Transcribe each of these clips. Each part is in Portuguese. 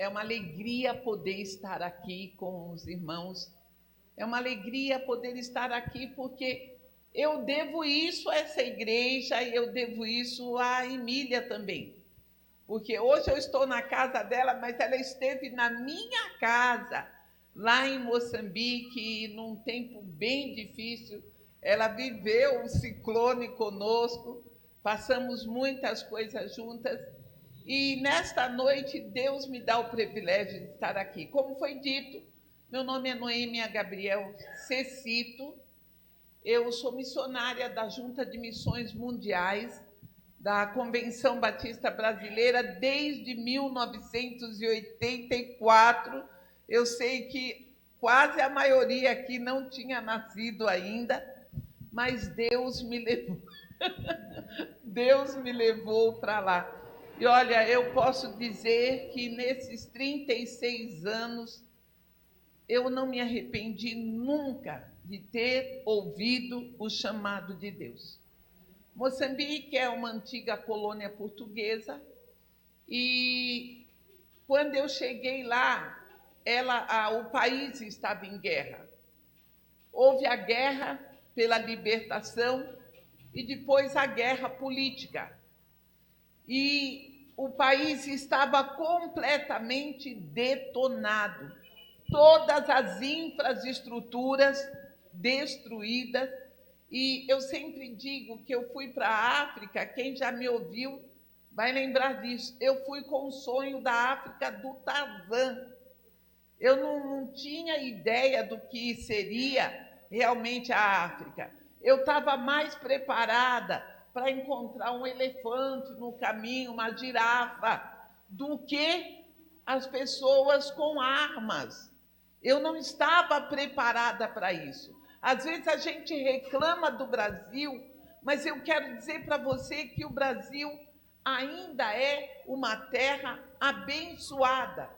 É uma alegria poder estar aqui com os irmãos. É uma alegria poder estar aqui, porque eu devo isso a essa igreja e eu devo isso à Emília também. Porque hoje eu estou na casa dela, mas ela esteve na minha casa, lá em Moçambique, num tempo bem difícil. Ela viveu um ciclone conosco, passamos muitas coisas juntas. E nesta noite, Deus me dá o privilégio de estar aqui. Como foi dito, meu nome é Noêmia Gabriel Cecito. Eu sou missionária da Junta de Missões Mundiais, da Convenção Batista Brasileira, desde 1984. Eu sei que quase a maioria aqui não tinha nascido ainda, mas Deus me levou. Deus me levou para lá. E olha, eu posso dizer que nesses 36 anos, eu não me arrependi nunca de ter ouvido o chamado de Deus. Moçambique é uma antiga colônia portuguesa e quando eu cheguei lá, o país estava em guerra. Houve a guerra pela libertação e depois a guerra política. E o país estava completamente detonado. Todas as infraestruturas destruídas. E eu sempre digo que eu fui para a África, quem já me ouviu vai lembrar disso. Eu fui com o sonho da África do Tarzan. Eu não tinha ideia do que seria realmente a África. Eu estava mais preparada para encontrar um elefante no caminho, uma girafa, do que as pessoas com armas. Eu não estava preparada para isso. Às vezes a gente reclama do Brasil, mas eu quero dizer para você que o Brasil ainda é uma terra abençoada.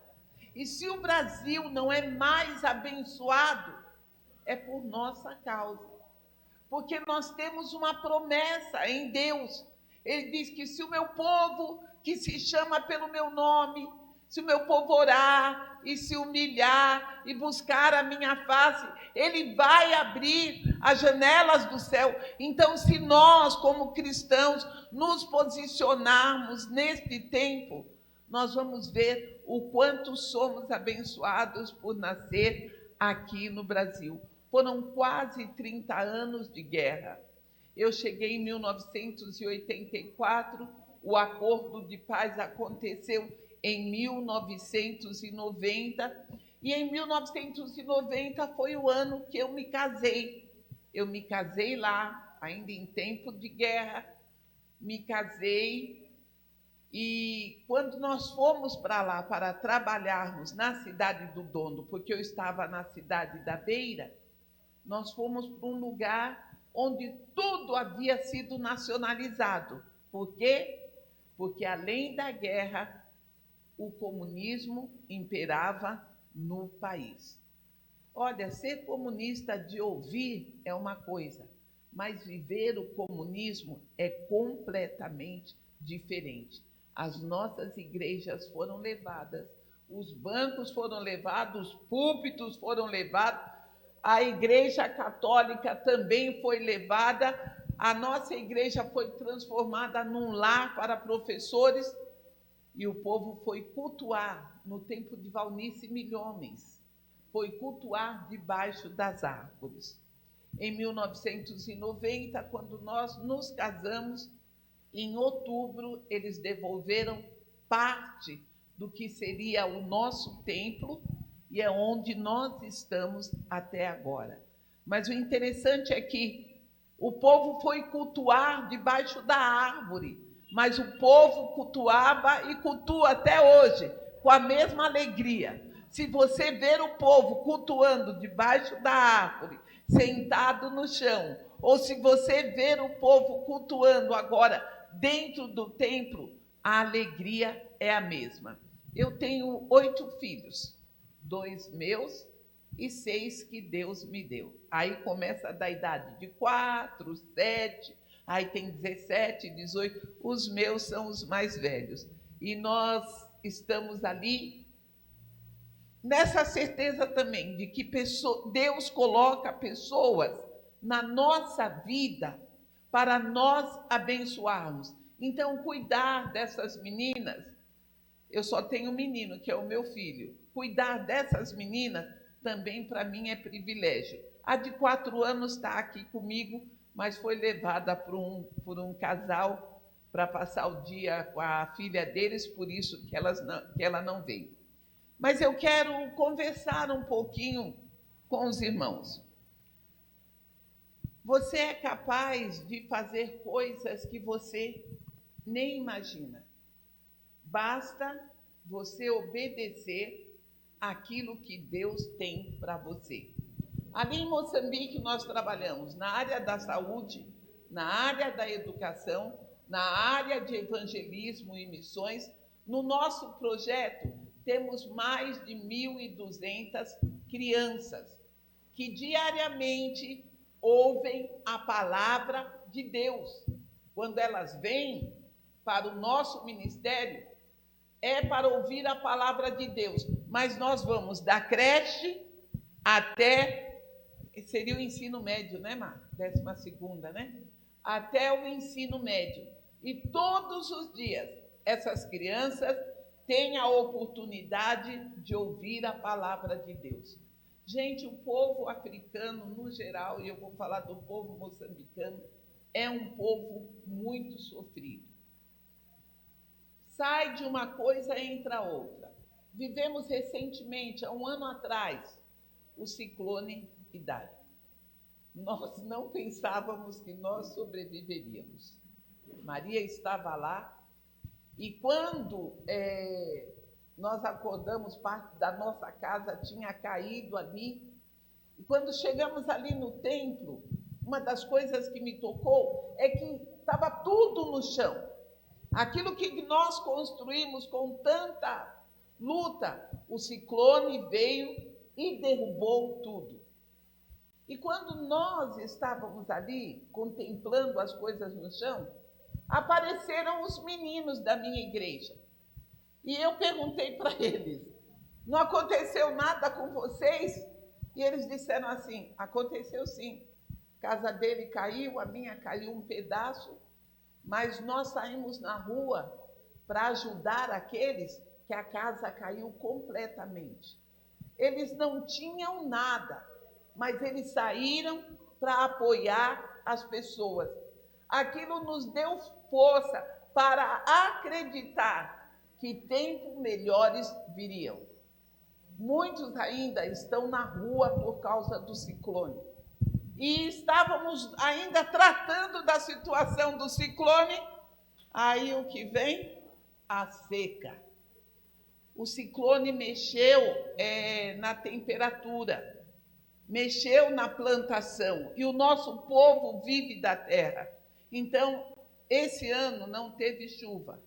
E se o Brasil não é mais abençoado, é por nossa causa. Porque nós temos uma promessa em Deus. Ele diz que se o meu povo, que se chama pelo meu nome, se o meu povo orar e se humilhar e buscar a minha face, ele vai abrir as janelas do céu. Então, se nós, como cristãos, nos posicionarmos neste tempo, nós vamos ver o quanto somos abençoados por nascer aqui no Brasil. Foram quase 30 anos de guerra. Eu cheguei em 1984, o acordo de paz aconteceu em 1990, e em 1990 foi o ano que eu me casei. Eu me casei lá, ainda em tempo de guerra, me casei, e quando nós fomos para lá para trabalharmos na cidade do Dondo, porque eu estava na cidade da Beira, nós fomos para um lugar onde tudo havia sido nacionalizado. Por quê? Porque, além da guerra, o comunismo imperava no país. Olha, ser comunista de ouvir é uma coisa, mas viver o comunismo é completamente diferente. As nossas igrejas foram levadas, os bancos foram levados, os púlpitos foram levados, a Igreja Católica também foi levada, a nossa igreja foi transformada num lar para professores e o povo foi cultuar, no tempo de Valnice Milhomens, foi cultuar debaixo das árvores. Em 1990, quando nós nos casamos, em outubro, eles devolveram parte do que seria o nosso templo, e é onde nós estamos até agora. Mas o interessante é que o povo foi cultuar debaixo da árvore, mas o povo cultuava e cultua até hoje, com a mesma alegria. Se você ver o povo cultuando debaixo da árvore, sentado no chão, ou se você ver o povo cultuando agora dentro do templo, a alegria é a mesma. Eu tenho 8 filhos. 2 meus e 6 que Deus me deu. Aí começa da idade de 4, 7, aí tem 17, 18. Os meus são os mais velhos. E nós estamos ali nessa certeza também de que Deus coloca pessoas na nossa vida para nós abençoarmos. Então, cuidar dessas meninas, eu só tenho um menino, que é o meu filho. Cuidar dessas meninas também para mim é privilégio. A de 4 anos está aqui comigo, mas foi levada por um casal para passar o dia com a filha deles, por isso que ela não veio. Mas eu quero conversar um pouquinho com os irmãos. Você é capaz de fazer coisas que você nem imagina. Basta você obedecer aquilo que Deus tem para você. Ali em Moçambique nós trabalhamos na área da saúde, na área da educação, na área de evangelismo e missões. No nosso projeto temos mais de 1.200 crianças que diariamente ouvem a palavra de Deus. Quando elas vêm para o nosso ministério, é para ouvir a palavra de Deus. Mas nós vamos da creche até, seria o ensino médio, né, Mar? 12ª, né? Até o ensino médio. E todos os dias, essas crianças têm a oportunidade de ouvir a palavra de Deus. Gente, o povo africano, no geral, e eu vou falar do povo moçambicano, é um povo muito sofrido. Sai de uma coisa e entra outra. Vivemos recentemente, há um ano atrás, o ciclone Idai. Nós não pensávamos que nós sobreviveríamos. Maria estava lá e quando nós acordamos, parte da nossa casa tinha caído ali. E quando chegamos ali no templo, uma das coisas que me tocou é que estava tudo no chão. Aquilo que nós construímos com tanta luta, o ciclone veio e derrubou tudo. E quando nós estávamos ali, contemplando as coisas no chão, apareceram os meninos da minha igreja. E eu perguntei para eles, não aconteceu nada com vocês? E eles disseram assim, aconteceu sim. A casa dele caiu, a minha caiu um pedaço, mas nós saímos na rua para ajudar aqueles que a casa caiu completamente. Eles não tinham nada, mas eles saíram para apoiar as pessoas. Aquilo nos deu força para acreditar que tempos melhores viriam. Muitos ainda estão na rua por causa do ciclone. E estávamos ainda tratando da situação do ciclone, aí o que vem? A seca. O ciclone mexeu na temperatura, mexeu na plantação, e o nosso povo vive da terra. Então, esse ano não teve chuva.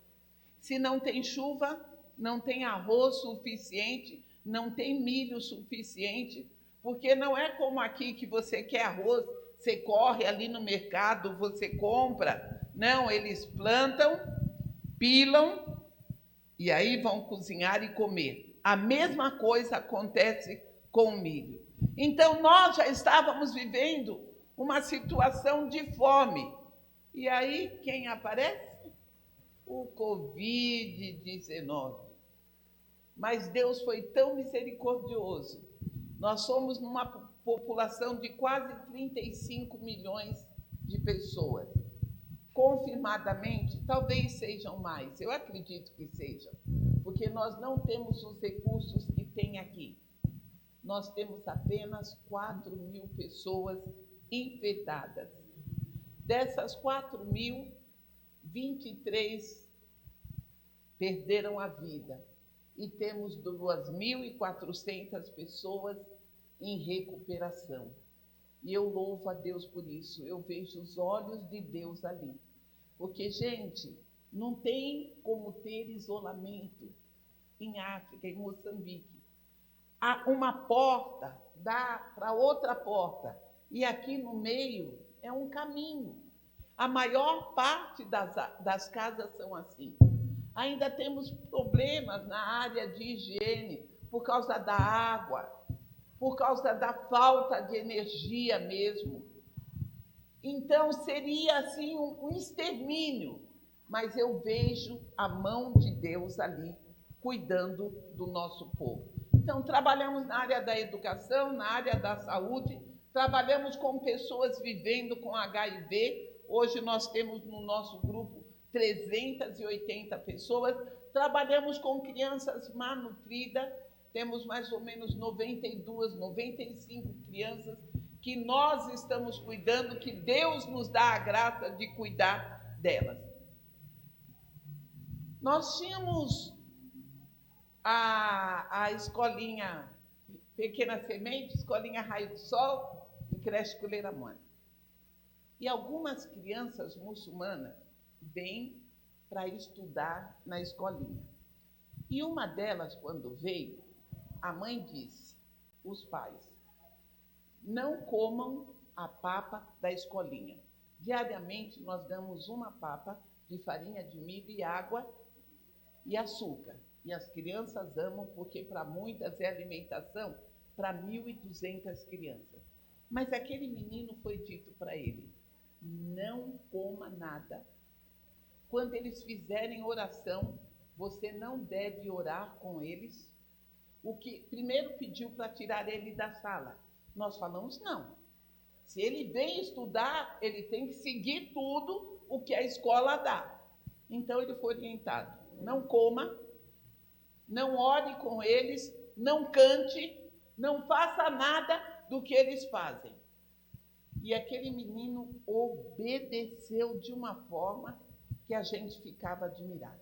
Se não tem chuva, não tem arroz suficiente, não tem milho suficiente, porque não é como aqui que você quer arroz, você corre ali no mercado, você compra. Não, eles plantam, pilam e aí vão cozinhar e comer. A mesma coisa acontece com o milho. Então, nós já estávamos vivendo uma situação de fome. E aí, quem aparece? O Covid-19. Mas Deus foi tão misericordioso. Nós somos numa população de quase 35 milhões de pessoas. Confirmadamente, talvez sejam mais, eu acredito que sejam, porque nós não temos os recursos que tem aqui. Nós temos apenas 4.000 pessoas infectadas. Dessas 4.000, 23 perderam a vida e temos 2.400 pessoas em recuperação. E eu louvo a Deus por isso. Eu vejo os olhos de Deus ali. Porque, gente, não tem como ter isolamento em África, em Moçambique. Há uma porta dá para outra porta. E aqui no meio é um caminho. A maior parte das casas são assim. Ainda temos problemas na área de higiene, por causa da água, por causa da falta de energia mesmo. Então, seria assim um extermínio, mas eu vejo a mão de Deus ali, cuidando do nosso povo. Então, trabalhamos na área da educação, na área da saúde, trabalhamos com pessoas vivendo com HIV. Hoje nós temos no nosso grupo 380 pessoas. Trabalhamos com crianças malnutridas, temos mais ou menos 92, 95 crianças que nós estamos cuidando, que Deus nos dá a graça de cuidar delas. Nós tínhamos a escolinha Pequena Semente, escolinha Raio do Sol e creche Coleira Mãe. E algumas crianças muçulmanas vêm para estudar na escolinha. E uma delas, quando veio, a mãe disse, os pais, não comam a papa da escolinha. Diariamente nós damos uma papa de farinha de milho e água e açúcar. E as crianças amam, porque para muitas é alimentação para 1.200 crianças. Mas aquele menino foi dito para ele, não coma nada. Quando eles fizerem oração, você não deve orar com eles. O que primeiro pediu para tirar ele da sala. Nós falamos, não. Se ele vem estudar, ele tem que seguir tudo o que a escola dá. Então ele foi orientado, não coma, não ore com eles, não cante, não faça nada do que eles fazem. E aquele menino obedeceu de uma forma que a gente ficava admirado.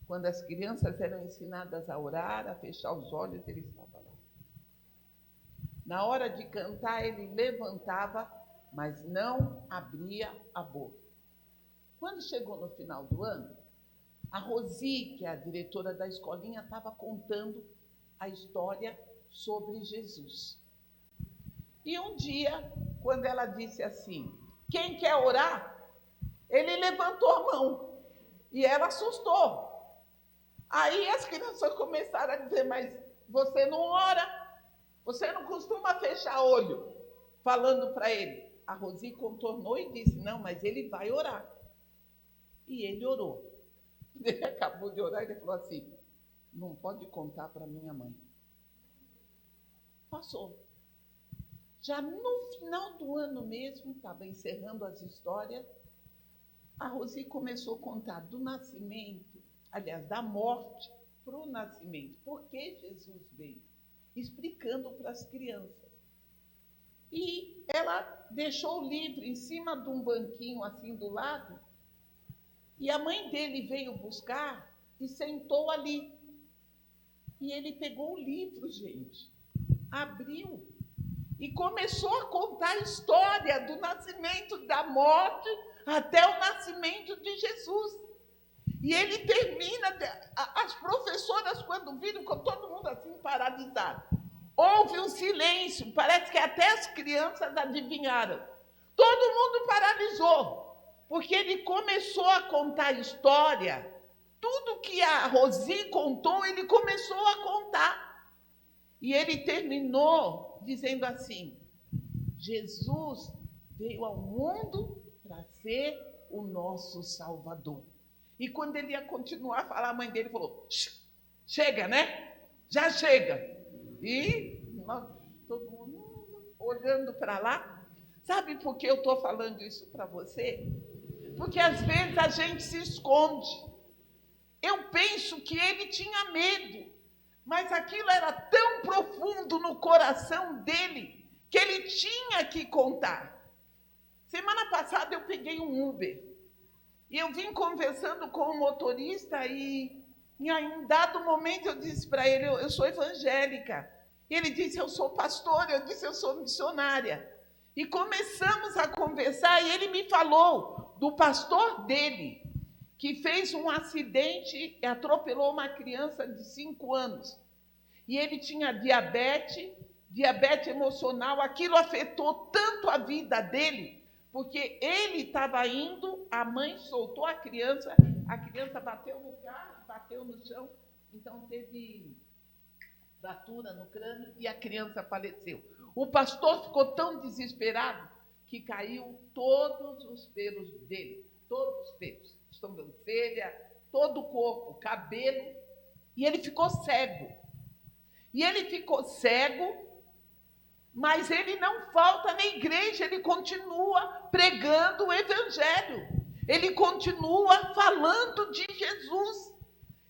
Quando as crianças eram ensinadas a orar, a fechar os olhos, ele estava lá. Na hora de cantar, ele levantava, mas não abria a boca. Quando chegou no final do ano, a Rosi, que é a diretora da escolinha, estava contando a história sobre Jesus. E um dia, quando ela disse assim, quem quer orar? Ele levantou a mão e ela assustou. Aí as crianças começaram a dizer, mas você não ora? Você não costuma fechar olho? Falando para ele. A Rosi contornou e disse, não, mas ele vai orar. E ele orou. Ele acabou de orar e ele falou assim, não pode contar para minha mãe. Passou. Já no final do ano mesmo, estava encerrando as histórias, a Rosi começou a contar do nascimento, aliás, da morte para o nascimento. Por que Jesus veio? Explicando para as crianças. E ela deixou o livro em cima de um banquinho assim do lado, e a mãe dele veio buscar e sentou ali. E ele pegou o livro, gente, abriu e começou a contar a história do nascimento, da morte, até o nascimento de Jesus. E ele termina, as professoras, quando viram, com todo mundo assim paralisado. Houve um silêncio, parece que até as crianças adivinharam. Todo mundo paralisou, porque ele começou a contar a história. Tudo que a Rosi contou, ele começou a contar. E ele terminou dizendo assim, Jesus veio ao mundo para ser o nosso Salvador. E quando ele ia continuar a falar, a mãe dele falou, chega, né? Já chega. E nós, todo mundo olhando para lá. Sabe por que eu estou falando isso para você? Porque às vezes a gente se esconde. Eu penso que ele tinha medo, mas aquilo era tão profundo no coração dele, que ele tinha que contar. Semana passada eu peguei um Uber, e eu vim conversando com o motorista, e em um dado momento eu disse para ele, eu sou evangélica. E ele disse, eu sou pastor, eu disse, eu sou missionária. E começamos a conversar, e ele me falou do pastor dele, que fez um acidente e atropelou uma criança de 5 anos. E ele tinha diabetes emocional, aquilo afetou tanto a vida dele, porque ele estava indo, a mãe soltou a criança bateu no carro, bateu no chão, então teve fratura no crânio e a criança faleceu. O pastor ficou tão desesperado que caiu todos os pelos dele, todos os pelos, sobrancelha, todo o corpo, cabelo, e ele ficou cego. E ele ficou cego, mas ele não falta na igreja, ele continua pregando o evangelho, ele continua falando de Jesus.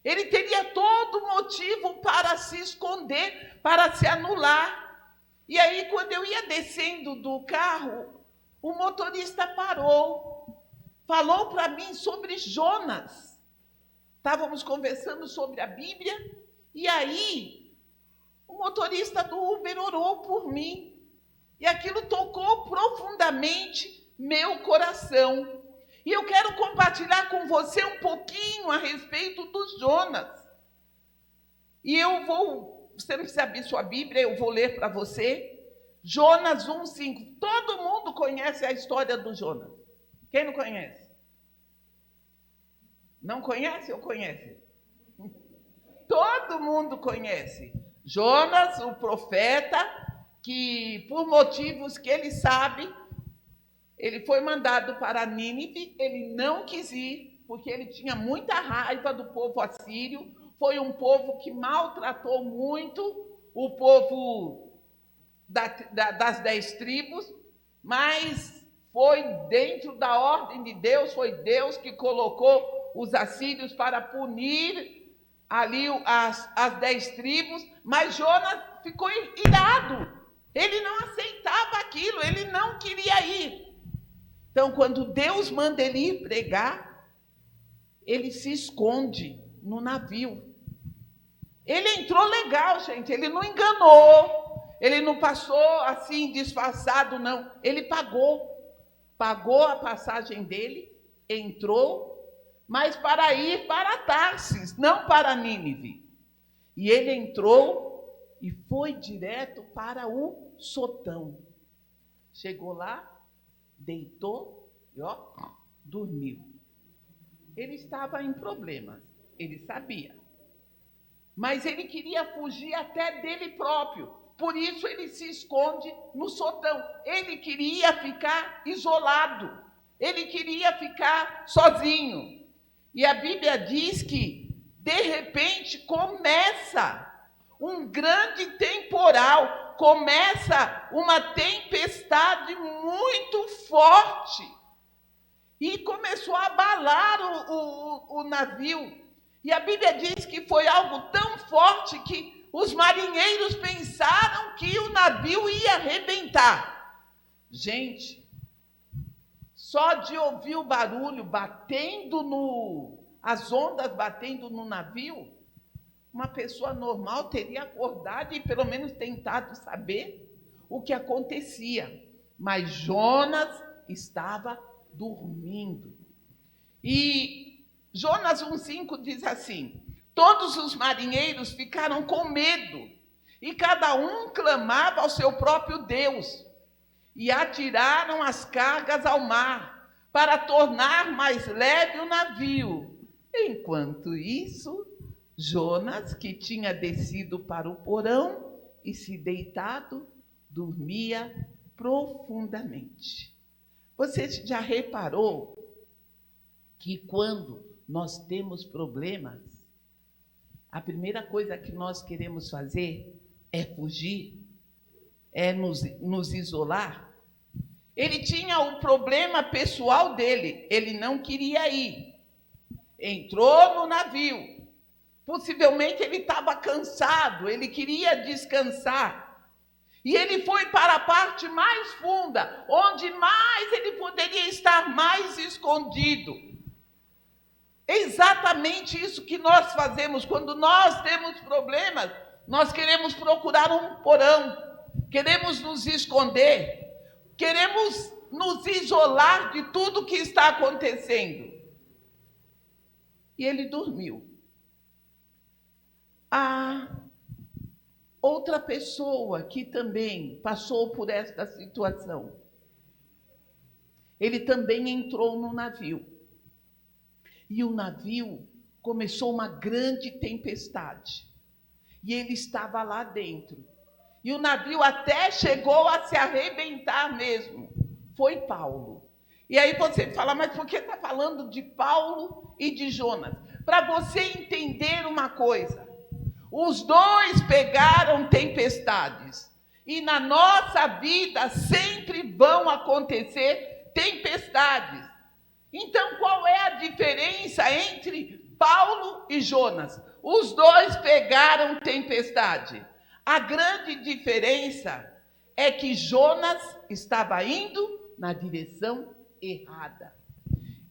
Ele teria todo motivo para se esconder, para se anular. E aí, quando eu ia descendo do carro, o motorista parou, falou para mim sobre Jonas. Estávamos conversando sobre a Bíblia, e aí o motorista do Uber orou por mim. E aquilo tocou profundamente meu coração. E eu quero compartilhar com você um pouquinho a respeito do Jonas. E você não precisa abrir sua Bíblia, eu vou ler para você. Jonas 1:5. Todo mundo conhece a história do Jonas. Quem não conhece? Não conhece ou conhece? Todo mundo conhece. Jonas, o profeta, que por motivos que ele sabe, ele foi mandado para Nínive, ele não quis ir, porque ele tinha muita raiva do povo assírio, foi um povo que maltratou muito o povo das 10 tribos, mas foi dentro da ordem de Deus, foi Deus que colocou os assírios para punir ali as 10 tribos, mas Jonas ficou irado, ele não aceitava aquilo, ele não queria ir. Então, quando Deus manda ele ir pregar, ele se esconde no navio. Ele entrou legal, gente, ele não enganou, ele não passou assim disfarçado, não. Ele pagou a passagem dele, entrou, mas para ir para Tarsis, não para Nínive. E ele entrou e foi direto para o Sotão. Chegou lá, deitou e dormiu. Ele estava em problemas, ele sabia. Mas ele queria fugir até dele próprio. Por isso ele se esconde no sotão. Ele queria ficar isolado. Ele queria ficar sozinho. E a Bíblia diz que, de repente, começa um grande temporal, começa uma tempestade muito forte. E começou a abalar o navio. E a Bíblia diz que foi algo tão forte que os marinheiros pensaram que o navio ia arrebentar. Gente, só de ouvir o barulho batendo as ondas batendo no navio, uma pessoa normal teria acordado e pelo menos tentado saber o que acontecia. Mas Jonas estava dormindo. E Jonas 1:5 diz assim: todos os marinheiros ficaram com medo, e cada um clamava ao seu próprio Deus, e atiraram as cargas ao mar, para tornar mais leve o navio. Enquanto isso, Jonas, que tinha descido para o porão e se deitado, dormia profundamente. Você já reparou que quando nós temos problemas, a primeira coisa que nós queremos fazer é fugir, é nos isolar? Ele tinha o problema pessoal dele, ele não queria ir. Entrou no navio, possivelmente ele estava cansado, ele queria descansar. E ele foi para a parte mais funda, onde mais ele poderia estar mais escondido. É exatamente isso que nós fazemos quando nós temos problemas. Nós queremos procurar um porão, queremos nos esconder, queremos nos isolar de tudo que está acontecendo. E ele dormiu. A outra pessoa que também passou por esta situação, ele também entrou no navio. E o navio começou uma grande tempestade. E ele estava lá dentro. E o navio até chegou a se arrebentar mesmo. Foi Paulo. E aí você fala, mas por que está falando de Paulo e de Jonas? Para você entender uma coisa. Os dois pegaram tempestades. E na nossa vida sempre vão acontecer tempestades. Então, qual é a diferença entre Paulo e Jonas? Os dois pegaram tempestade. A grande diferença é que Jonas estava indo na direção errada.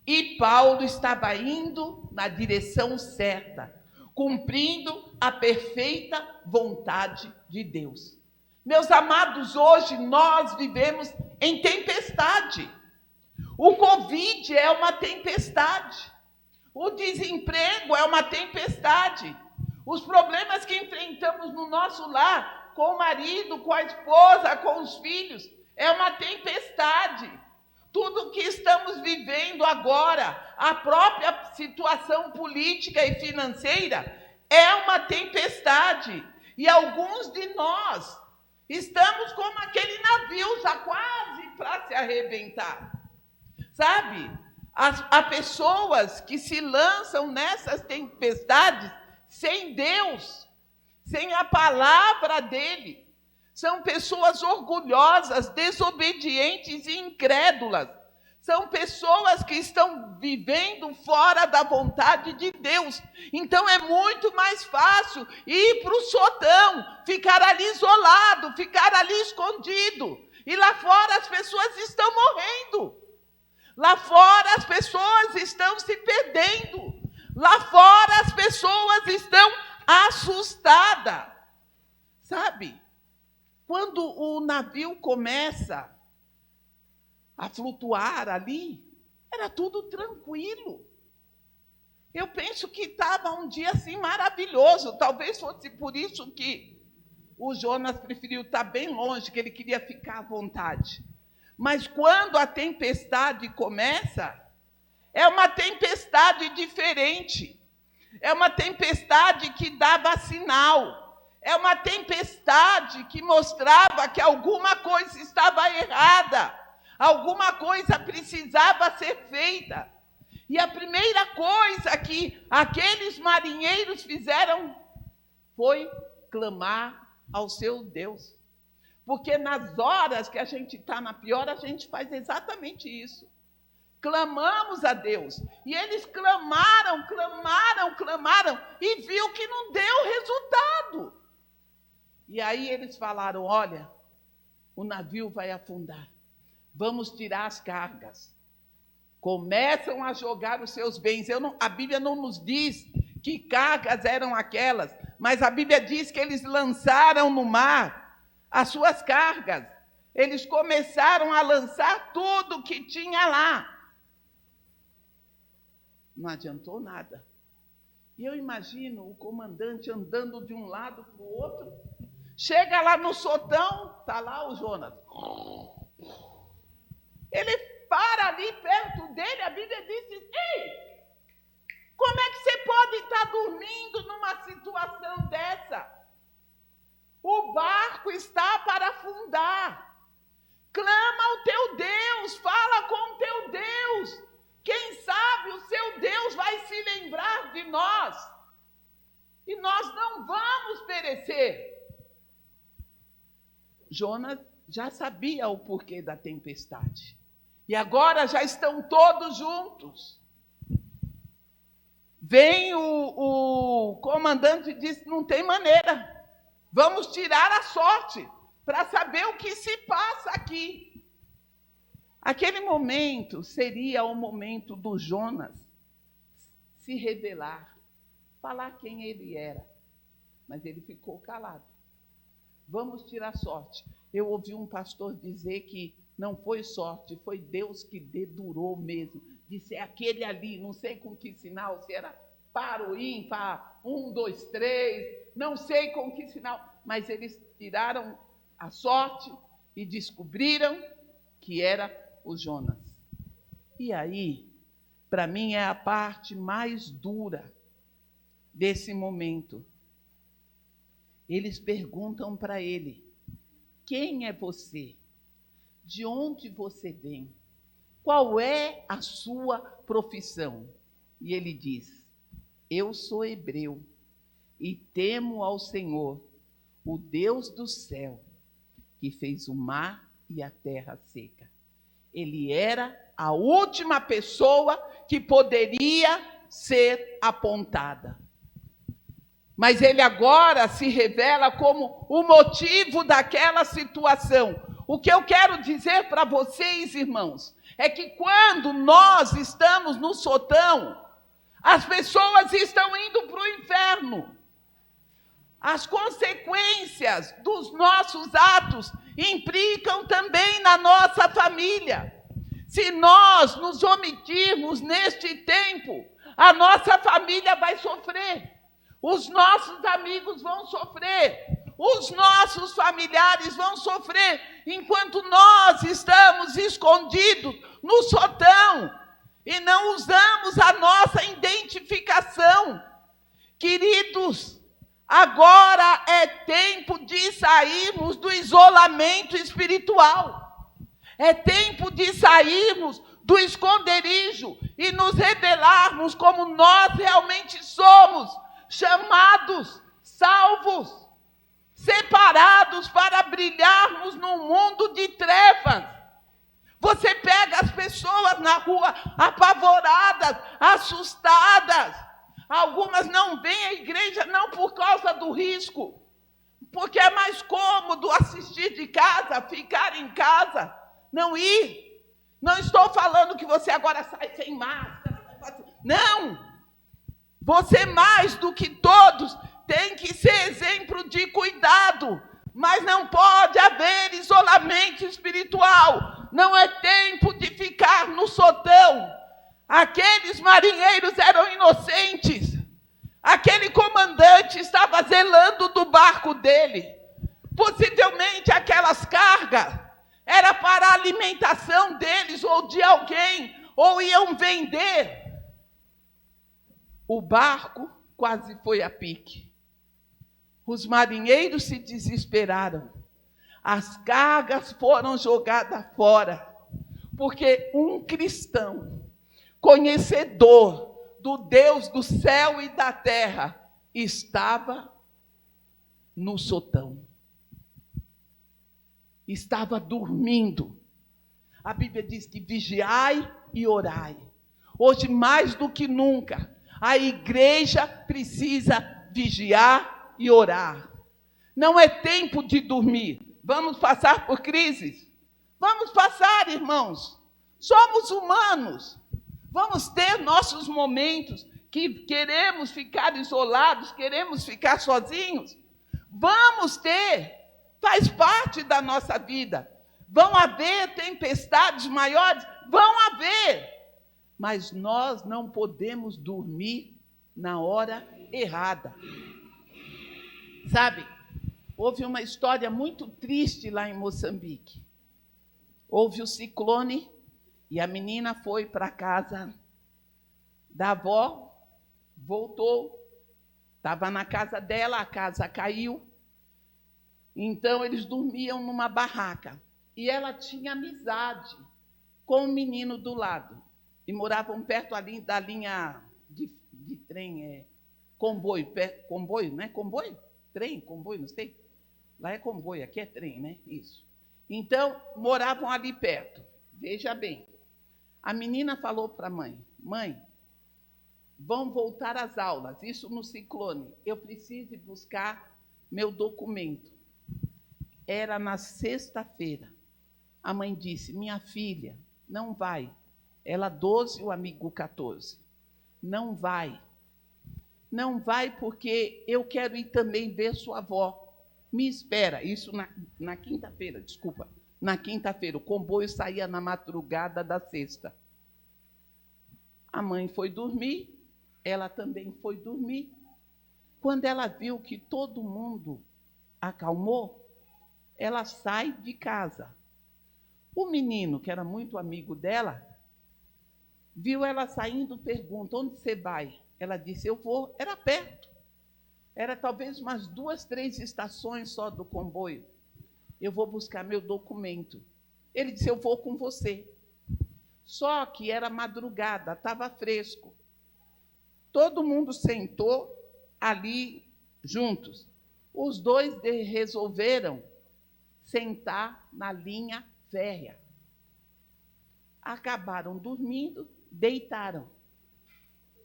E Paulo estava indo na direção certa, cumprindo a perfeita vontade de Deus. Meus amados, hoje nós vivemos em tempestade. O Covid é uma tempestade. O desemprego é uma tempestade. Os problemas que enfrentamos no nosso lar, com o marido, com a esposa, com os filhos, é uma tempestade. Tudo que estamos vivendo agora, a própria situação política e financeira, é uma tempestade. E alguns de nós estamos como aquele navio já quase para se arrebentar. Sabe? Há pessoas que se lançam nessas tempestades sem Deus, sem a palavra dele. São pessoas orgulhosas, desobedientes e incrédulas. São pessoas que estão vivendo fora da vontade de Deus. Então é muito mais fácil ir para o sotão, ficar ali isolado, ficar ali escondido. E lá fora as pessoas estão morrendo. Lá fora as pessoas estão se perdendo. Lá fora as pessoas estão assustadas. Sabe? Quando o navio começa a flutuar ali, era tudo tranquilo. Eu penso que estava um dia assim maravilhoso. Talvez fosse por isso que o Jonas preferiu estar bem longe, que ele queria ficar à vontade. Mas quando a tempestade começa, é uma tempestade diferente. É uma tempestade que dava sinal. É uma tempestade que mostrava que alguma coisa estava errada. Alguma coisa precisava ser feita. E a primeira coisa que aqueles marinheiros fizeram foi clamar ao seu Deus. Porque nas horas que a gente está na pior, a gente faz exatamente isso. Clamamos a Deus. E eles clamaram e viu que não deu resultado. E aí eles falaram, olha, o navio vai afundar. Vamos tirar as cargas. Começam a jogar os seus bens. A Bíblia não nos diz que cargas eram aquelas, mas a Bíblia diz que eles lançaram no mar as suas cargas. Eles começaram a lançar tudo que tinha lá. Não adiantou nada. E eu imagino o comandante andando de um lado para o outro. Chega lá no sotão, está lá o Jonas. Ele para ali perto dele, a Bíblia diz, ei, como é que você pode estar dormindo numa situação dessa? O barco está para afundar. Clama ao teu Deus, fala com o teu Deus. Quem sabe o seu Deus vai se lembrar de nós. E nós não vamos perecer. Jonas já sabia o porquê da tempestade. E agora já estão todos juntos. Vem o comandante e diz, não tem maneira. Vamos tirar a sorte para saber o que se passa aqui. Aquele momento seria o momento do Jonas se revelar, falar quem ele era. Mas ele ficou calado. Vamos tirar sorte. Eu ouvi um pastor dizer que não foi sorte, foi Deus que dedurou mesmo. Disse, é aquele ali, não sei com que sinal, se era par ou ímpar, 1, 2, 3, não sei com que sinal. Mas eles tiraram a sorte e descobriram que era o Jonas. E aí, para mim, é a parte mais dura desse momento. Eles perguntam para ele: quem é você? De onde você vem? Qual é a sua profissão? E ele diz: eu sou hebreu e temo ao Senhor, o Deus do céu, que fez o mar e a terra seca. Ele era a última pessoa que poderia ser apontada. Mas ele agora se revela como o motivo daquela situação. O que eu quero dizer para vocês, irmãos, é que quando nós estamos no sotão, as pessoas estão indo para o inferno. As consequências dos nossos atos implicam também na nossa família. Se nós nos omitirmos neste tempo, a nossa família vai sofrer. Os nossos amigos vão sofrer. Os nossos familiares vão sofrer. Enquanto nós estamos escondidos no sotão e não usamos a nossa identificação. Queridos, agora é tempo de sairmos do isolamento espiritual. É tempo de sairmos do esconderijo e nos revelarmos como nós realmente somos, chamados, salvos, separados para brilharmos num mundo de trevas. Você pega as pessoas na rua apavoradas, assustadas. Algumas não vêm à igreja não por causa do risco, porque é mais cômodo assistir de casa, ficar em casa, não ir. Não estou falando que você agora sai sem máscara. Não! Você mais do que todos tem que ser exemplo de cuidado, mas não pode haver isolamento espiritual. Não é tempo de ficar no sotão. Aqueles marinheiros eram inocentes. Aquele comandante estava zelando do barco dele. Possivelmente aquelas cargas era para a alimentação deles ou de alguém, ou iam vender. O barco quase foi a pique. Os marinheiros se desesperaram. As cargas foram jogadas fora, porque um cristão, conhecedor do Deus do céu e da terra, estava no sotão. Estava dormindo. A Bíblia diz que vigiai e orai. Hoje, mais do que nunca, a igreja precisa vigiar e orar. Não é tempo de dormir. Vamos passar por crises? Vamos passar, irmãos. Somos humanos. Vamos ter nossos momentos que queremos ficar isolados, queremos ficar sozinhos. Vamos ter. Faz parte da nossa vida. Vão haver tempestades maiores? Vão haver. Mas nós não podemos dormir na hora errada. Sabe, houve uma história muito triste lá em Moçambique. Houve o ciclone e a menina foi para a casa da avó, voltou, estava na casa dela, a casa caiu. Então, eles dormiam numa barraca. E ela tinha amizade com o menino do lado. E moravam perto ali da linha de trem, comboio, comboio, né? Comboio? Trem, comboio, não sei. Lá é comboio, aqui é trem, né? Isso. Então, moravam ali perto. Veja bem. A menina falou para a mãe: mãe, vão voltar às aulas, isso no ciclone. Eu preciso buscar meu documento. Era na sexta-feira. A mãe disse: minha filha, não vai. Ela 12, o amigo 14. Não vai. Não vai porque eu quero ir também ver sua avó. Me espera. Isso na quinta-feira, desculpa. Na quinta-feira. O comboio saía na madrugada da sexta. A mãe foi dormir. Ela também foi dormir. Quando ela viu que todo mundo acalmou, ela sai de casa. O menino, que era muito amigo dela, viu ela saindo, pergunta: onde você vai? Ela disse: eu vou. Era perto. Era talvez umas 2, 3 estações só do comboio. Eu vou buscar meu documento. Ele disse, eu vou com você. Só que era madrugada, estava fresco. Todo mundo sentou ali juntos. Os dois resolveram sentar na linha férrea. Acabaram dormindo, deitaram.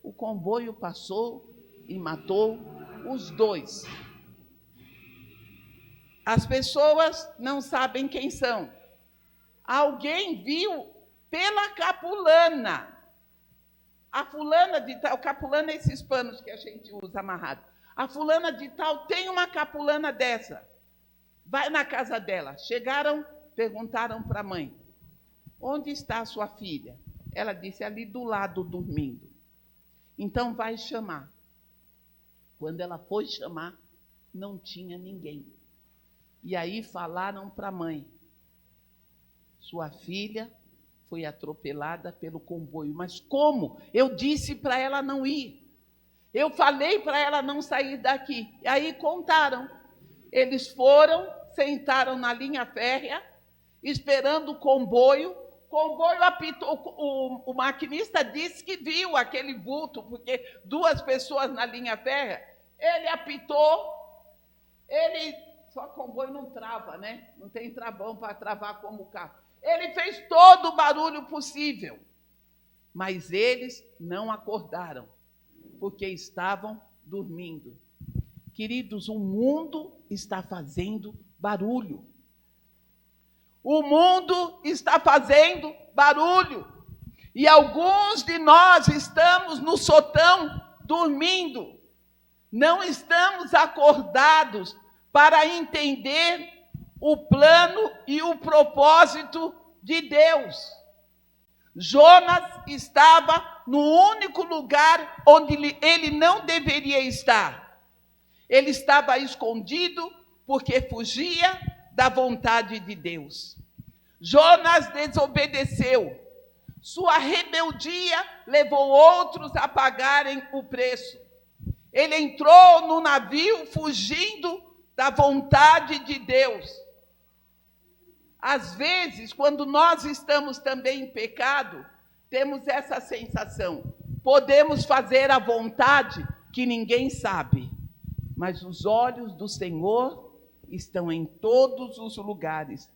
O comboio passou e matou os dois. As pessoas não sabem quem são. Alguém viu pela capulana. A fulana de tal, capulana é esses panos que a gente usa amarrado. A fulana de tal tem uma capulana dessa. Vai na casa dela. Chegaram, perguntaram para a mãe, onde está a sua filha? Ela disse, ali do lado, dormindo. Então vai chamar. Quando ela foi chamar, não tinha ninguém. E aí falaram para a mãe, sua filha foi atropelada pelo comboio. Mas como? Eu disse para ela não ir. Eu falei para ela não sair daqui. E aí contaram. Eles foram, sentaram na linha férrea, esperando o comboio. O comboio apitou. O maquinista disse que viu aquele vulto, porque 2 pessoas na linha férrea. Ele apitou. Só comboio não trava, né? Não tem travão para travar como o carro. Ele fez todo o barulho possível, mas eles não acordaram, porque estavam dormindo. Queridos, o mundo está fazendo barulho. O mundo está fazendo barulho. E alguns de nós estamos no sotão dormindo. Não estamos acordados para entender o plano e o propósito de Deus. Jonas estava no único lugar onde ele não deveria estar. Ele estava escondido porque fugia da vontade de Deus. Jonas desobedeceu. Sua rebeldia levou outros a pagarem o preço. Ele entrou no navio fugindo da vontade de Deus. Às vezes, quando nós estamos também em pecado, temos essa sensação. Podemos fazer a vontade que ninguém sabe, mas os olhos do Senhor estão em todos os lugares.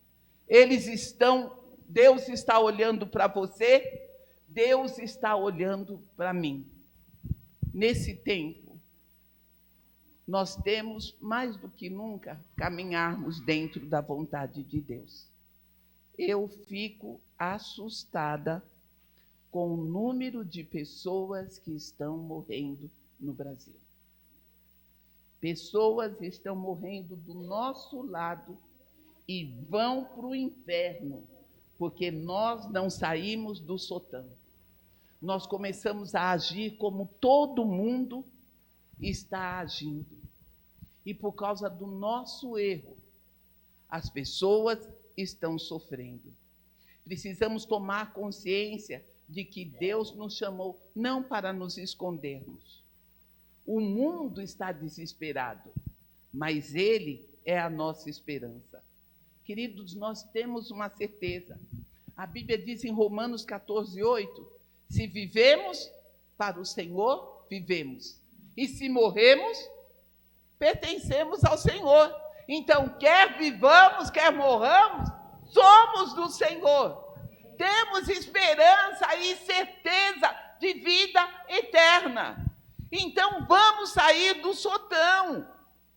Deus está olhando para você, Deus está olhando para mim. Nesse tempo, nós temos, mais do que nunca, caminharmos dentro da vontade de Deus. Eu fico assustada com o número de pessoas que estão morrendo no Brasil. Pessoas estão morrendo do nosso lado e vão para o inferno, porque nós não saímos do sotão. Nós começamos a agir como todo mundo está agindo. E por causa do nosso erro, as pessoas estão sofrendo. Precisamos tomar consciência de que Deus nos chamou não para nos escondermos. O mundo está desesperado, mas Ele é a nossa esperança. Queridos, nós temos uma certeza. A Bíblia diz em Romanos 14:8, se vivemos para o Senhor, vivemos. E se morremos, pertencemos ao Senhor. Então, quer vivamos, quer morramos, somos do Senhor. Temos esperança e certeza de vida eterna. Então, vamos sair do sotão.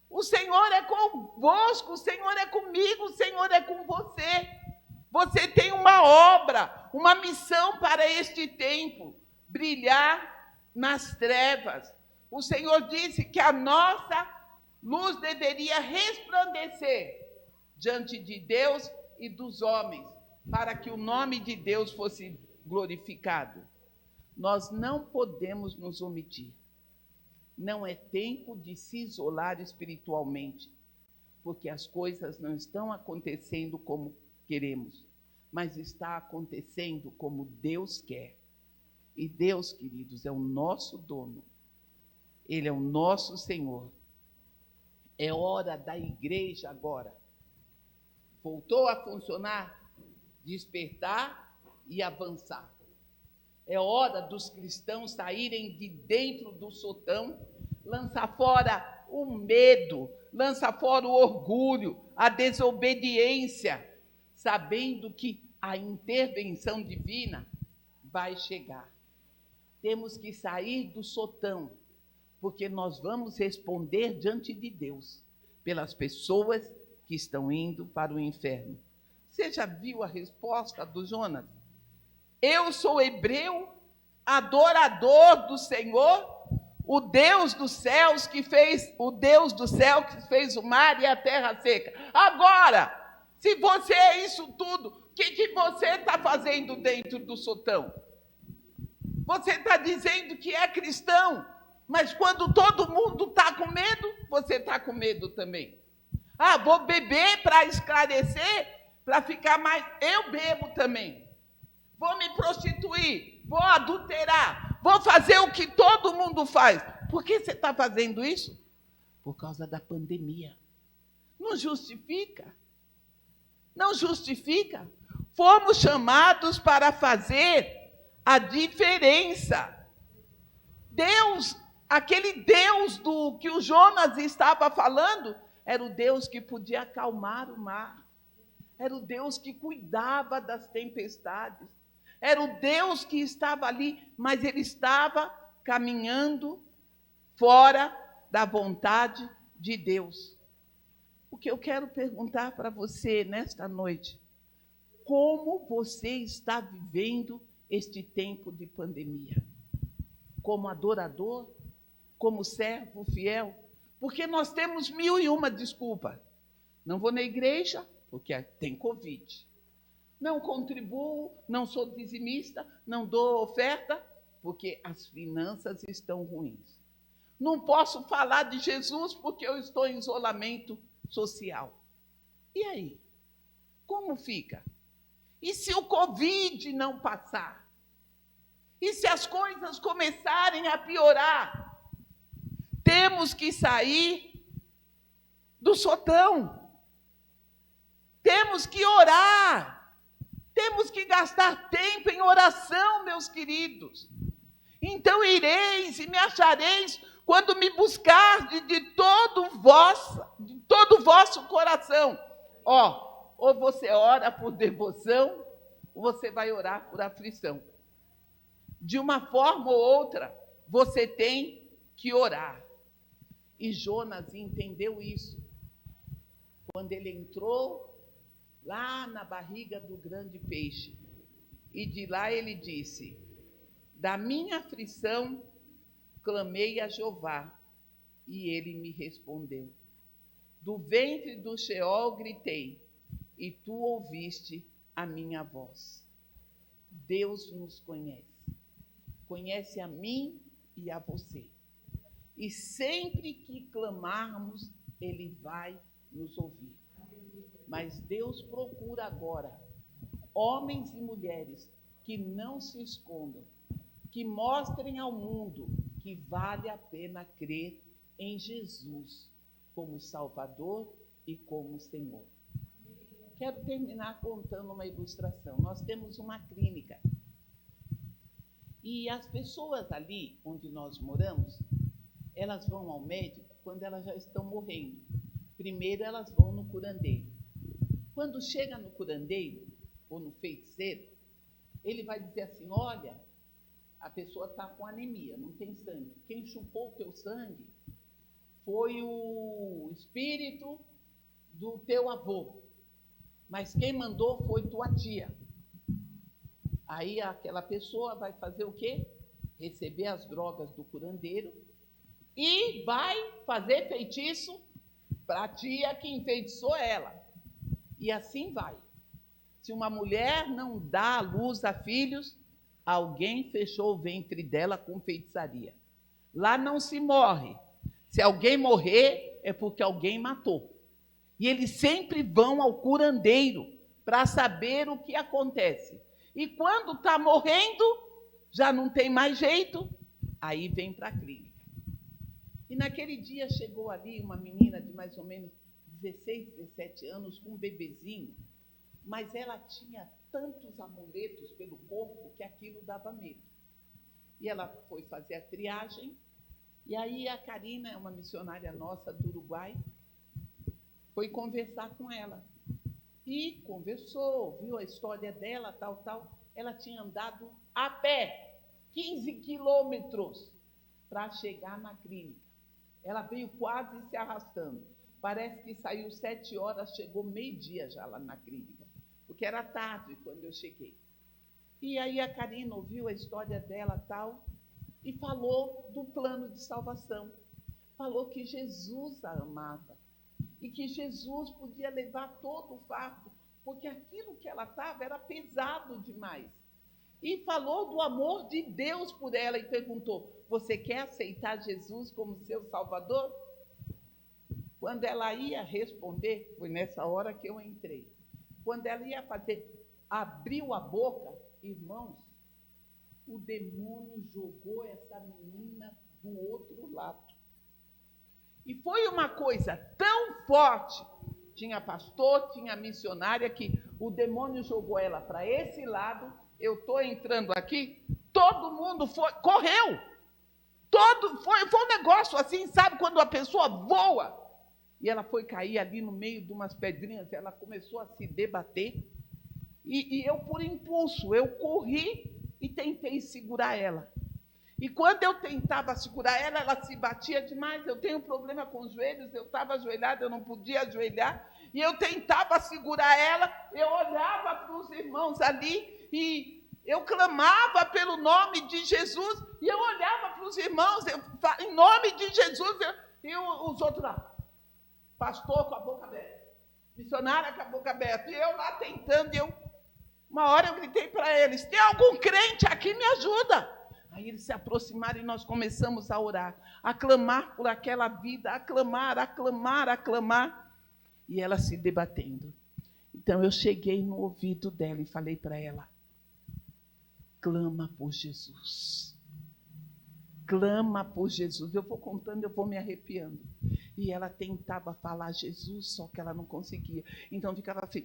O Senhor é convosco, o Senhor é comigo, o Senhor é com você. Você tem uma obra, uma missão para este tempo, brilhar nas trevas. O Senhor disse que a nossa luz deveria resplandecer diante de Deus e dos homens, para que o nome de Deus fosse glorificado. Nós não podemos nos omitir. Não é tempo de se isolar espiritualmente, porque as coisas não estão acontecendo como queremos, mas está acontecendo como Deus quer. E Deus, queridos, é o nosso dono. Ele é o nosso Senhor. É hora da igreja agora. Voltou a funcionar, despertar e avançar. É hora dos cristãos saírem de dentro do sotão, lançar fora o medo, lançar fora o orgulho, a desobediência, sabendo que a intervenção divina vai chegar. Temos que sair do sotão, porque nós vamos responder diante de Deus pelas pessoas que estão indo para o inferno. Você já viu a resposta do Jonas? Eu sou hebreu, adorador do Senhor, o Deus dos céus que fez, o Deus do céu que fez o mar e a terra seca. Agora, se você é isso tudo, o que você está fazendo dentro do sotão? Você está dizendo que é cristão, mas quando todo mundo está com medo, você está com medo também. Ah, vou beber para esclarecer, para ficar mais... Eu bebo também. Vou me prostituir, vou adulterar, vou fazer o que todo mundo faz. Por que você está fazendo isso? Por causa da pandemia. Não justifica. Não justifica. Fomos chamados para fazer a diferença. Deus, aquele Deus do que o Jonas estava falando, era o Deus que podia acalmar o mar. Era o Deus que cuidava das tempestades. Era o Deus que estava ali, mas ele estava caminhando fora da vontade de Deus. O que eu quero perguntar para você nesta noite, como você está vivendo este tempo de pandemia? Como adorador? Como servo fiel? Porque nós temos 1001 desculpas. Não vou na igreja, porque tem Covid. Não contribuo, não sou dizimista, não dou oferta, porque as finanças estão ruins. Não posso falar de Jesus porque eu estou em isolamento social. E aí? Como fica? E se o Covid não passar? E se as coisas começarem a piorar? Temos que sair do sotão. Temos que orar. Temos que gastar tempo em oração, meus queridos. Então ireis e me achareis quando me buscardes de todo o vosso coração. Ou você ora por devoção, ou você vai orar por aflição. De uma forma ou outra, você tem que orar. E Jonas entendeu isso. Quando ele entrou lá na barriga do grande peixe. E de lá ele disse, da minha aflição clamei a Jeová, e ele me respondeu. Do ventre do Sheol gritei, e tu ouviste a minha voz. Deus nos conhece. Conhece a mim e a você. E sempre que clamarmos, ele vai nos ouvir. Mas Deus procura agora homens e mulheres que não se escondam, que mostrem ao mundo que vale a pena crer em Jesus como Salvador e como Senhor. Quero terminar contando uma ilustração. Nós temos uma clínica. E as pessoas ali onde nós moramos, elas vão ao médico quando elas já estão morrendo. Primeiro elas vão no curandeiro. Quando chega no curandeiro, ou no feiticeiro, ele vai dizer assim, olha, a pessoa está com anemia, não tem sangue. Quem chupou o teu sangue foi o espírito do teu avô, mas quem mandou foi tua tia. Aí aquela pessoa vai fazer o quê? Receber as drogas do curandeiro e vai fazer feitiço para a tia que enfeitiçou ela. E assim vai. Se uma mulher não dá à luz a filhos, alguém fechou o ventre dela com feitiçaria. Lá não se morre. Se alguém morrer, é porque alguém matou. E eles sempre vão ao curandeiro para saber o que acontece. E quando está morrendo, já não tem mais jeito, aí vem para a clínica. E naquele dia chegou ali uma menina de mais ou menos 16, 17 anos, com um bebezinho, mas ela tinha tantos amuletos pelo corpo que aquilo dava medo. E ela foi fazer a triagem, e aí a Karina, uma missionária nossa do Uruguai, foi conversar com ela. E conversou, viu a história dela, tal. Ela tinha andado a pé 15 quilômetros para chegar na clínica. Ela veio quase se arrastando. Parece que saiu 7 horas, chegou meio-dia já lá na clínica, porque era tarde quando eu cheguei. E aí a Karina ouviu a história dela, tal, e falou do plano de salvação. Falou que Jesus a amava e que Jesus podia levar todo o fardo, porque aquilo que ela estava era pesado demais. E falou do amor de Deus por ela e perguntou: você quer aceitar Jesus como seu Salvador? Quando ela ia responder, foi nessa hora que eu entrei. Quando ela ia fazer, abriu a boca, irmãos, o demônio jogou essa menina do outro lado. E foi uma coisa tão forte, tinha pastor, tinha missionária, que o demônio jogou ela para esse lado, eu estou entrando aqui, todo mundo correu. Foi um negócio assim, sabe, quando a pessoa voa. E ela foi cair ali no meio de umas pedrinhas, ela começou a se debater. E eu, por impulso, eu corri e tentei segurar ela. E quando eu tentava segurar ela, ela se batia demais. Eu tenho problema com os joelhos, eu estava ajoelhada, eu não podia ajoelhar. E eu tentava segurar ela, eu olhava para os irmãos ali e eu clamava pelo nome de Jesus. E eu olhava para os irmãos, em nome de Jesus, e os outros lá. Pastor com a boca aberta, missionária com a boca aberta. E eu lá tentando, uma hora eu gritei para eles: tem algum crente aqui, me ajuda. Aí eles se aproximaram e nós começamos a orar, a clamar por aquela vida, a clamar, e ela se debatendo. Então eu cheguei no ouvido dela e falei para ela: clama por Jesus. Clama por Jesus. Eu vou contando, eu vou me arrepiando. E ela tentava falar Jesus, só que ela não conseguia. Então ficava assim.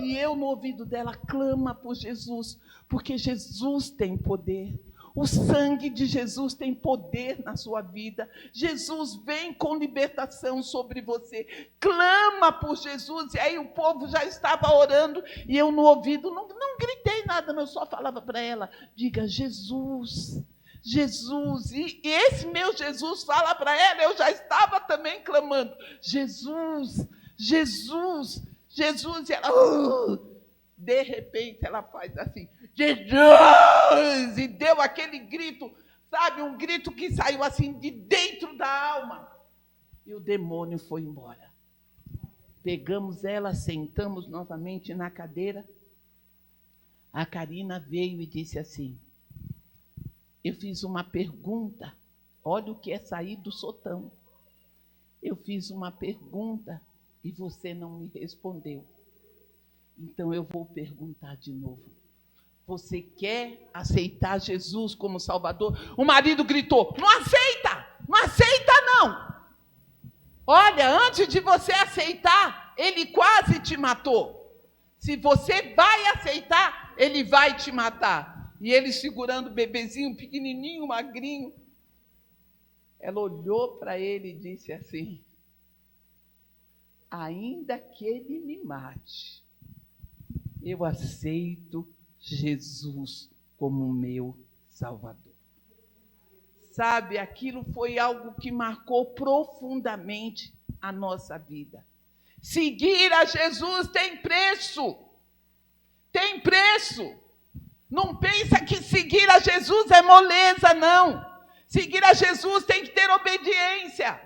E eu no ouvido dela: clama por Jesus, porque Jesus tem poder. O sangue de Jesus tem poder na sua vida. Jesus vem com libertação sobre você. Clama por Jesus. E aí o povo já estava orando e eu no ouvido não gritei nada, eu só falava para ela: diga Jesus, Jesus. E esse meu Jesus fala para ela, eu já estava também clamando: Jesus, Jesus, Jesus. E ela, de repente, ela faz assim: Jesus! E deu aquele grito, sabe, um grito que saiu assim de dentro da alma. E o demônio foi embora. Pegamos ela, sentamos novamente na cadeira. A Karina veio e disse assim: eu fiz uma pergunta, olha o que é sair do sotão. Eu fiz uma pergunta e você não me respondeu. Então eu vou perguntar de novo. Você quer aceitar Jesus como Salvador? O marido gritou: não aceita, não aceita não. Olha, antes de você aceitar, ele quase te matou. Se você vai aceitar, ele vai te matar. E ele segurando o bebezinho, pequenininho, magrinho. Ela olhou para ele e disse assim: ainda que ele me mate, eu aceito Jesus como meu Salvador. Sabe, aquilo foi algo que marcou profundamente a nossa vida. Seguir a Jesus tem preço. Tem preço. Não pensa que seguir a Jesus é moleza, não. Seguir a Jesus tem que ter obediência,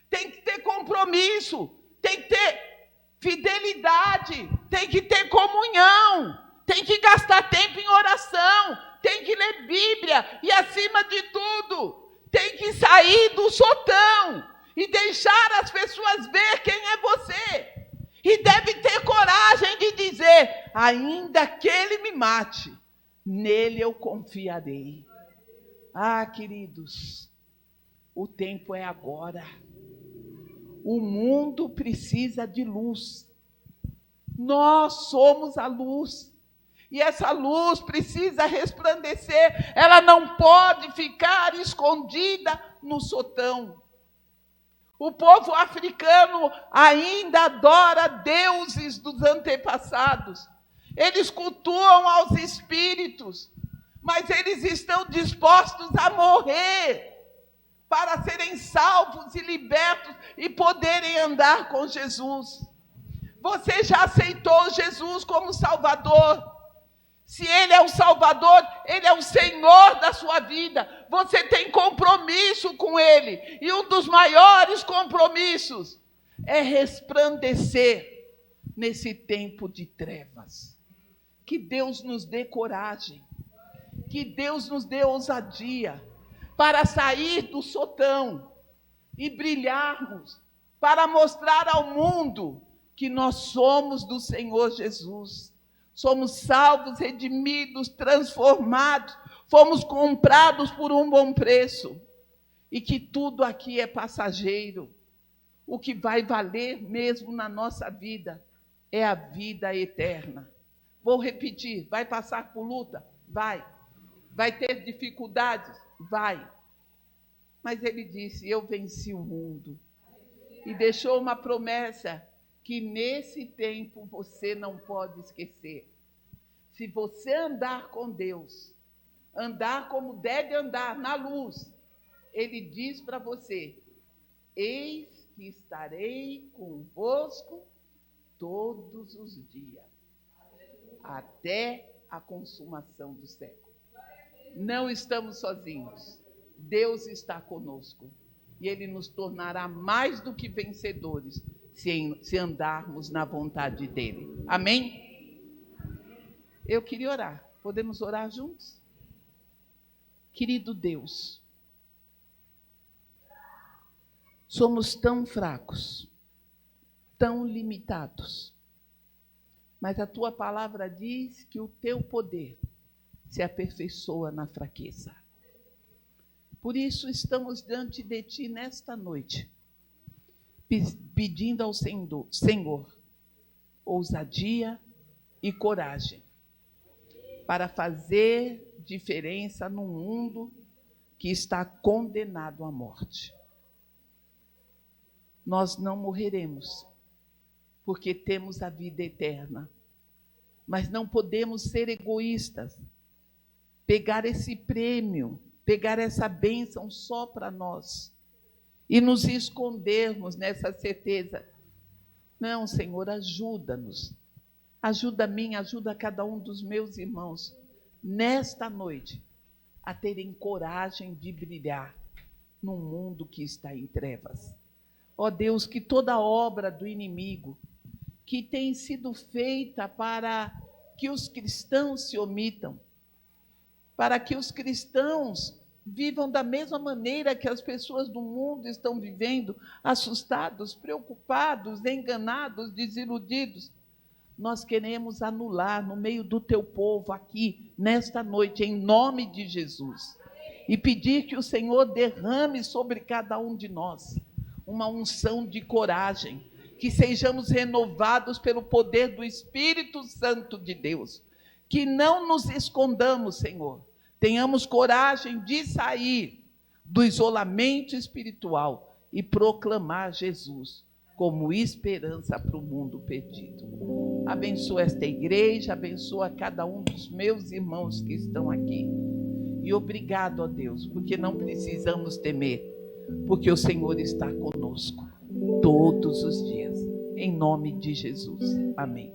tem que ter compromisso, tem que ter fidelidade, tem que ter comunhão, tem que gastar tempo em oração, tem que ler Bíblia e, acima de tudo, tem que sair do sotão e deixar as pessoas ver quem é você. E deve ter coragem de dizer: ainda que ele me mate, nele eu confiarei. Ah, queridos, o tempo é agora. O mundo precisa de luz. Nós somos a luz. E essa luz precisa resplandecer. Ela não pode ficar escondida no sotão. O povo africano ainda adora deuses dos antepassados. Eles cultuam aos espíritos, mas eles estão dispostos a morrer para serem salvos e libertos e poderem andar com Jesus. Você já aceitou Jesus como Salvador? Se Ele é o Salvador, Ele é o Senhor da sua vida. Você tem compromisso com Ele. E um dos maiores compromissos é resplandecer nesse tempo de trevas. Que Deus nos dê coragem. Que Deus nos dê ousadia para sair do sotão e brilharmos, para mostrar ao mundo que nós somos do Senhor Jesus. Somos salvos, redimidos, transformados, fomos comprados por um bom preço. E que tudo aqui é passageiro. O que vai valer mesmo na nossa vida é a vida eterna. Vou repetir, vai passar por luta? Vai. Vai ter dificuldades? Vai. Mas ele disse, eu venci o mundo. E deixou uma promessa que nesse tempo você não pode esquecer. Se você andar com Deus, andar como deve andar, na luz, Ele diz para você, eis que estarei convosco todos os dias, até a consumação do século. Não estamos sozinhos, Deus está conosco, e Ele nos tornará mais do que vencedores, se andarmos na vontade dEle. Amém? Eu queria orar. Podemos orar juntos? Querido Deus, somos tão fracos, tão limitados, mas a Tua palavra diz que o Teu poder se aperfeiçoa na fraqueza. Por isso estamos diante de Ti nesta noite, pedindo ao Senhor ousadia e coragem para fazer diferença num mundo que está condenado à morte. Nós não morreremos, porque temos a vida eterna, mas não podemos ser egoístas, pegar esse prêmio, pegar essa bênção só para nós, e nos escondermos nessa certeza. Não, Senhor, ajuda-nos. Ajuda a mim, ajuda cada um dos meus irmãos, nesta noite, a terem coragem de brilhar num mundo que está em trevas. Ó Deus, que toda obra do inimigo que tem sido feita para que os cristãos se omitam, para que os cristãos vivam da mesma maneira que as pessoas do mundo estão vivendo, assustados, preocupados, enganados, desiludidos. Nós queremos anular no meio do teu povo aqui, nesta noite, em nome de Jesus. E pedir que o Senhor derrame sobre cada um de nós uma unção de coragem, que sejamos renovados pelo poder do Espírito Santo de Deus. Que não nos escondamos, Senhor. Tenhamos coragem de sair do isolamento espiritual e proclamar Jesus como esperança para o mundo perdido. Abençoa esta igreja, abençoa cada um dos meus irmãos que estão aqui. E obrigado, ó Deus, porque não precisamos temer, porque o Senhor está conosco todos os dias. Em nome de Jesus. Amém.